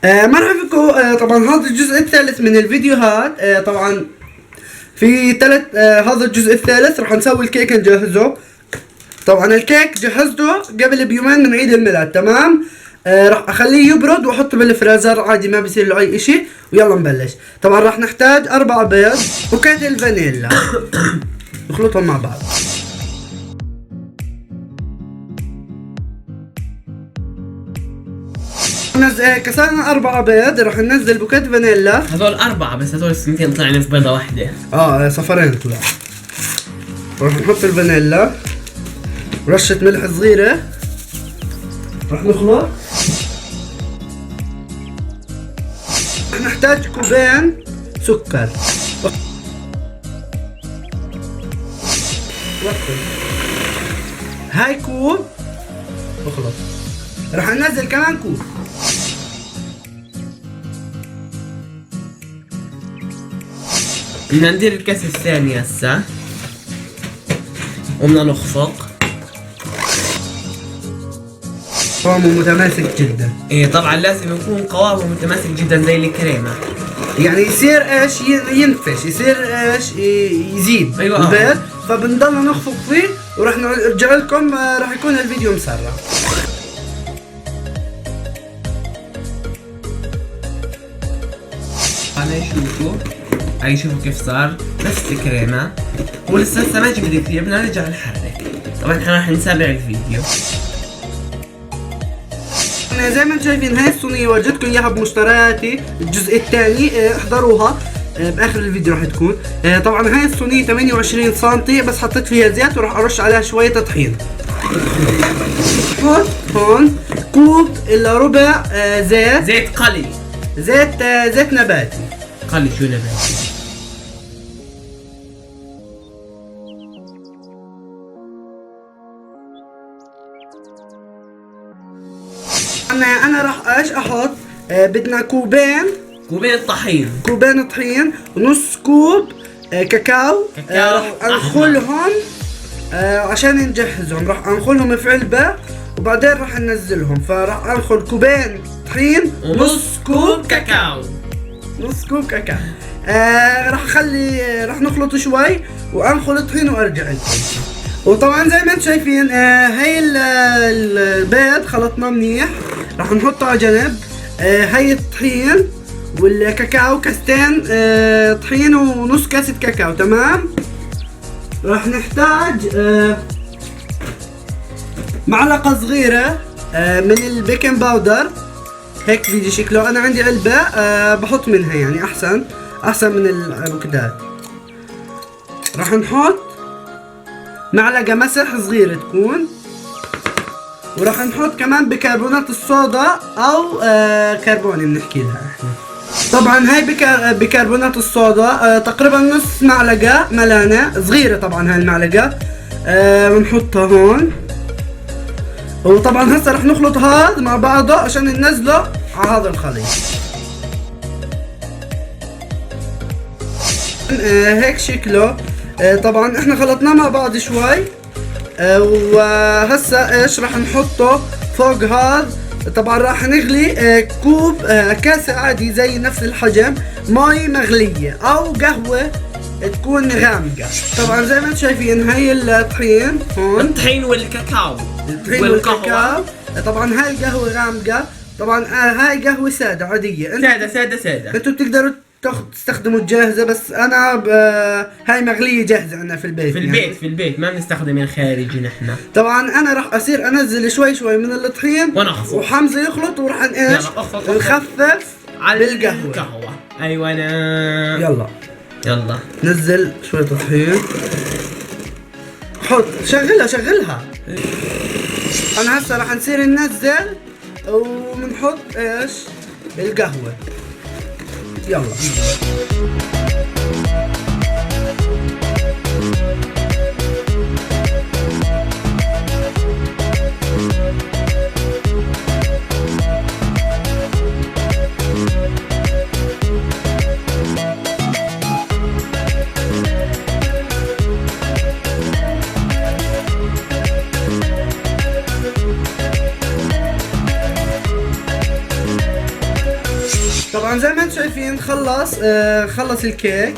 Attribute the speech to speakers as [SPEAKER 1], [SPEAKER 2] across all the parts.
[SPEAKER 1] مرحبا بكم. طبعا هذا الجزء الثالث من الفيديوهات. طبعا في هذا الجزء الثالث راح نسوي الكيك نجهزه. طبعا الكيك جهزته قبل بيومين من عيد الميلاد، تمام. راح اخليه يبرد واحطه بالفريزر عادي، ما بيصير له اي اشي. ويلا نبلش. طبعا راح نحتاج 4 بيض وكيس الفانيلا نخلطهم مع بعض. كسرنا 4 بيض، راح ننزل بوكيت فانيلا.
[SPEAKER 2] هذول 4 بس هذول السنتين طلعنا في بيضة واحدة.
[SPEAKER 1] صفرين طلع. راح نحط الفانيلا، رشة ملح صغيرة، راح نخلط. راح نحتاج كوبين سكر. هاي كوب اخلط. راح ننزل كمان كوب.
[SPEAKER 2] بدنا ندير الكاس الثاني هسه وبدنا نخفق.
[SPEAKER 1] قوامه متماسك جدا.
[SPEAKER 2] ايه طبعا لازم يكون قوامه متماسك جدا زي الكريمة،
[SPEAKER 1] يعني يصير ايش ينفش، يصير ايش يزيد.
[SPEAKER 2] أيوة.
[SPEAKER 1] البيض. فبنضل نخفق فيه وراح نرجع لكم. راح يكون الفيديو مسرع.
[SPEAKER 2] هاي شوفوا كيف صار نفس الكريمة. ولسه ما جبت كثير، بدنا نرجع نحرك. طبعا احنا راح نتابع الفيديو.
[SPEAKER 1] زي ما انتم شايفين هاي الصينية ورجيتكم اياها بمشترياتي الجزء الثاني، احضروها باخر الفيديو راح تكون. طبعا هاي الصينية 28 سم، بس حطيت فيها زيت وراح ارش عليها شوية طحين. حط هون كوب الا ربع
[SPEAKER 2] زيت قلي.
[SPEAKER 1] زيت نباتي.
[SPEAKER 2] قلي شو نباتي؟
[SPEAKER 1] انا راح ايش احط. بدنا كوبين طحين ونص كوب كاكاو. راح انخلهم عشان نجهزهم. راح انخلهم في علبة وبعدين راح ننزلهم. فراح انخل كوبين طحين
[SPEAKER 2] ونص كوب كاكاو.
[SPEAKER 1] راح نخلط شوي وانخل طحين وارجع لكم. وطبعا زي ما انتم شايفين هاي البيض خلطناه منيح، راح نحطه على جنب. هاي الطحين والكاكاو كاستين طحين ونص كاسة كاكاو، تمام. راح نحتاج معلقة صغيرة من البيكنج باودر. هيك بيجي شكله. انا عندي علبة بحط منها، يعني احسن من البوكدات. راح نحط معلقة مسح صغيرة تكون. وراح نحط كمان بيكربونات الصودا او كربوني بنحكي لها احنا. طبعا هاي بيكربونات الصودا تقريبا نص معلقة ملانة صغيرة. طبعا هاي المعلقة بنحطها هون. وطبعا هسه راح نخلط هذا مع بعضه عشان ننزله على هذا الخليط. هيك شكله. طبعا احنا خلطناه مع بعض شوي. وهسه ايش راح نحطه فوق هذا. طبعا راح نغلي كوب كاسة عادي زي نفس الحجم مي مغلية او قهوة تكون غامقة. طبعا زي ما انتم شايفين هاي الطحين هون.
[SPEAKER 2] الطحين والكاكاو.
[SPEAKER 1] طبعا هاي القهوة غامقة. طبعا هاي قهوة سادة عادية.
[SPEAKER 2] سادة.
[SPEAKER 1] انتوا بتقدروا تستخدموا الجاهزة، بس انا هاي مغلية جاهزة عندنا في البيت.
[SPEAKER 2] في البيت ما بنستخدم الخارجي نحن.
[SPEAKER 1] طبعا انا راح اصير انزل شوي من الطحين
[SPEAKER 2] وانا اخفق
[SPEAKER 1] وحمزة يخلط وراح نخفف
[SPEAKER 2] على
[SPEAKER 1] القهوة.
[SPEAKER 2] ايوه انا. يلا
[SPEAKER 1] نزل شوية طحين. حط شغلها. انا هسه راح نصير ننزل وبنحط ايش القهوة. يلا. طبعا زي ما انتم شايفين خلص الكيك.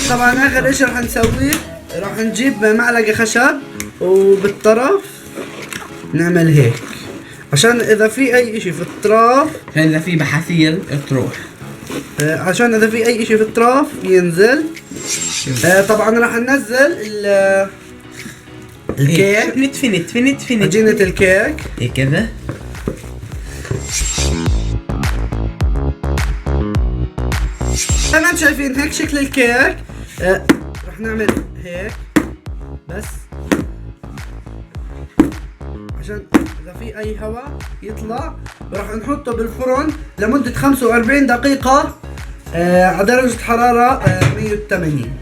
[SPEAKER 1] طبعا اخر اشي راح نسويه، راح نجيب معلقة خشب وبالطرف نعمل هيك، عشان اذا في اي اشي في الطرف،
[SPEAKER 2] عشان اذا في بحاثير تروح.
[SPEAKER 1] عشان اذا في اي اشي في الطرف ينزل. طبعا راح ننزل الكيك،
[SPEAKER 2] نتفي
[SPEAKER 1] عجينة الكيك
[SPEAKER 2] هيك كذا.
[SPEAKER 1] زي ما انتم شايفين هيك شكل الكيك. راح نعمل هيك بس عشان اذا في اي هواء يطلع، وراح نحطه بالفرن لمدة 45 دقيقة على درجة حرارة 180.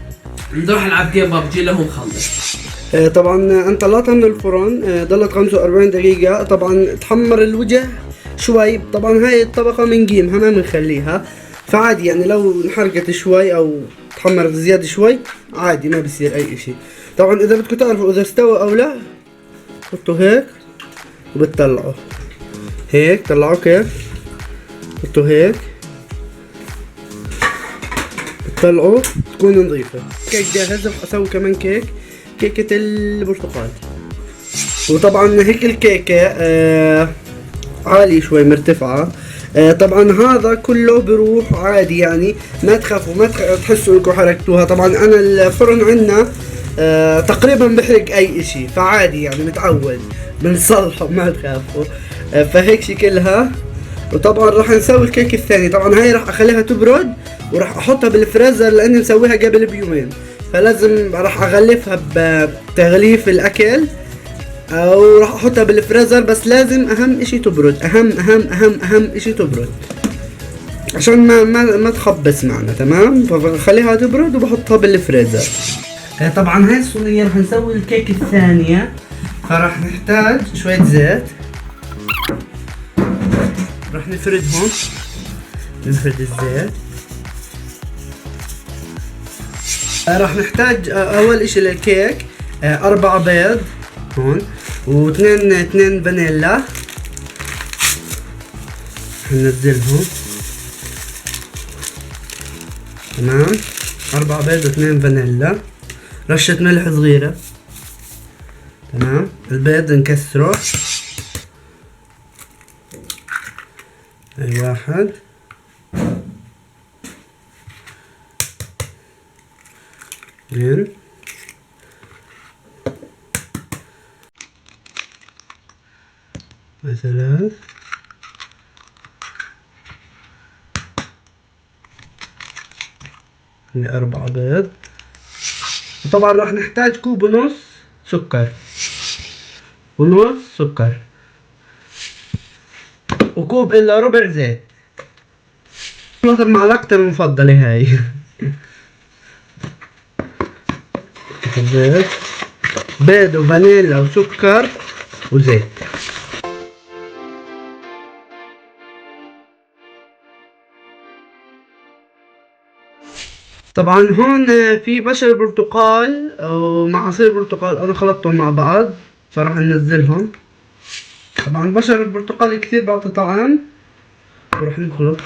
[SPEAKER 2] نروح نلعب جيم ببجي لهم خلص.
[SPEAKER 1] طبعا انا طلعتها من الفرن، ضلت 45 دقيقة. طبعا تحمر الوجه شوي. طبعا هاي الطبقة بنقيمها ما بنخليها، فعادي يعني لو انحرقت شوي او تحمرت زيادة شوي عادي ما بصير اي اشي. طبعا اذا بدكم تعرفوا اذا استوى او لا، حطوا هيك وبتطلعوا هيك، طلعوا كيف، حطوا هيك بتطلعوا تكون نظيفة. كيك جاهز. رح اسوي كمان كيكة البرتقال. وطبعا هيك الكيكة عالية شوي مرتفعة. طبعا هذا كله بروح عادي، يعني ما تخافوا، ما تحسوا انكم حرقتوها. طبعا انا الفرن عندنا تقريبا بحرق اي اشي، فعادي يعني متعود بنصلحه ما تخافوا. فهيك شكلها. وطبعا راح نسوي الكيك الثاني. طبعا هاي راح اخليها تبرد وراح احطها بالفريزر لاني مسويها قبل بيومين، فلازم راح اغلفها بتغليف الاكل او راح احطها بالفريزر. بس لازم اهم اشي تبرد، اهم اشي تبرد عشان ما تخبص معنا. تمام، فبخليها تبرد وبحطها بالفريزر. طبعا هاي الصينية راح نسوي الكيك الثانية، فراح نحتاج شوية زيت. راح نفرد الزيت. راح نحتاج اول اشي للكيك 4 بيض هون، اثنين فانيلا هننزلهم. تمام، 4 بيض و2 فانيلا، رشة ملح صغيرة. تمام، البيض نكسره. اي 1 2 3 4 بيض. وطبعا راح نحتاج كوب ونص سكر، وكوب الا ربع زيت. خلاص معلقتي المفضلة هاي. زيت، بيض وفانيلا وسكر وزيت. طبعا هون في بشر برتقال ومع عصير برتقال انا خلطتهم مع بعض، فراح ننزلهم. طبعا بشر البرتقال كثير بعطي طعم، وراح نخلط.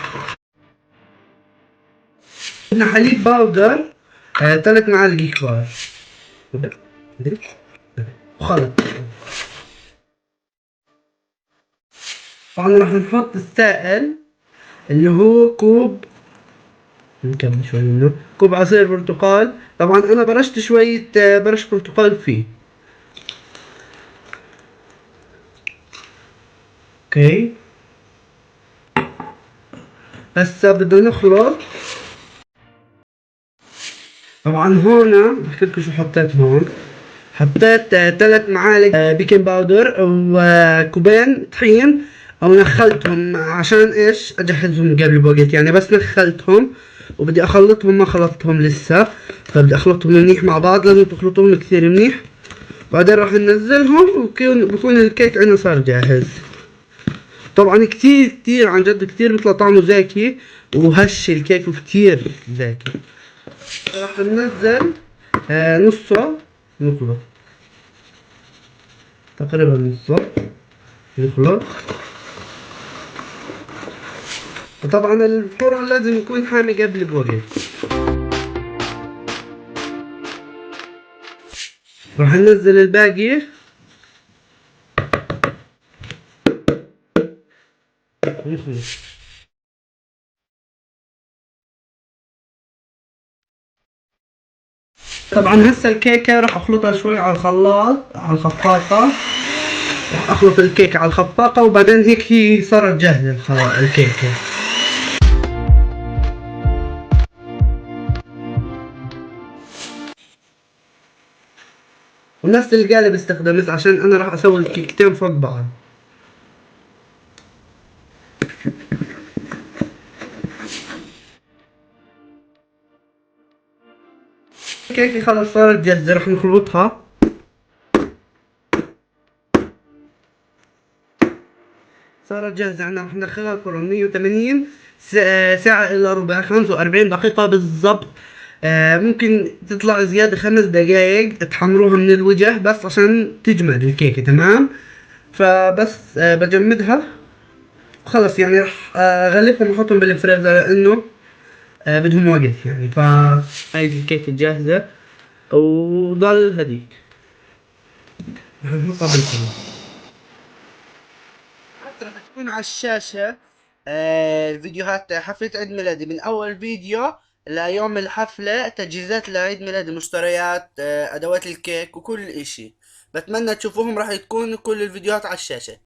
[SPEAKER 1] بدنا حليب باودر 3 معالق كبار وخلط. طبعا راح نحط السائل اللي هو كوب، نكمل شوي منه، كوب عصير برتقال. طبعا انا برشت شوية برش برتقال فيه. اوكي، هسا بدنا نخلط. طبعا هون بحكي لكم شو حطيت هون. حطيت 3 معالق بيكنج باودر وكوبين طحين، او نخلتهم عشان ايش اجهزهم قبل بوقت يعني، بس نخلتهم وبدي اخلطهم ما خلطتهم لسه، فبدي اخلطهم منيح مع بعض. لازم تخلطوهم كثير منيح. بعدين راح ننزلهم وبكون الكيك عندنا صار جاهز. طبعا كثير عن جد كثير بيطلع طعمه زاكي وهش الكيك كثير زاكي. راح ننزل نصه، نخلط تقريبا نصه، نخلط. وطبعا الفرن لازم يكون حامي قبل بوقت. راح ننزل الباقي. طبعا هسه الكيكة راح اخلطها شوي على الخلاط، على الخفاقة. راح اخلط الكيكة على الخفاقة وبعدين هيك هي صارت جاهزة الكيكة. ونفس القالب استخدمت عشان انا راح اسوي الكيكتين فوق بعض. الكيكة خلاص صارت جاهزة، راح نخلطها. صارت جاهزة، عنا راح ندخلها الفرن 180 ساعة إلا ربع، 45 دقيقة بالضبط. ممكن تطلع زيادة 5 دقايق تحمروها من الوجه بس عشان تجمد الكيكة تمام. فبس بجمدها وخلص يعني راح غالبا نحطهم بالفريزر لأنه بدهم وقت يعني. هاي الكيكة جاهزة وضل هذيك نحطها بالفرن. راح تكون على الشاشة الفيديوهات حفلة عيد ميلادي من أول فيديو ليوم الحفلة، تجهيزات لعيد ميلادي، مشتريات، أدوات الكيك وكل إشي. بتمنى تشوفوهم، راح تكون كل الفيديوهات على الشاشة.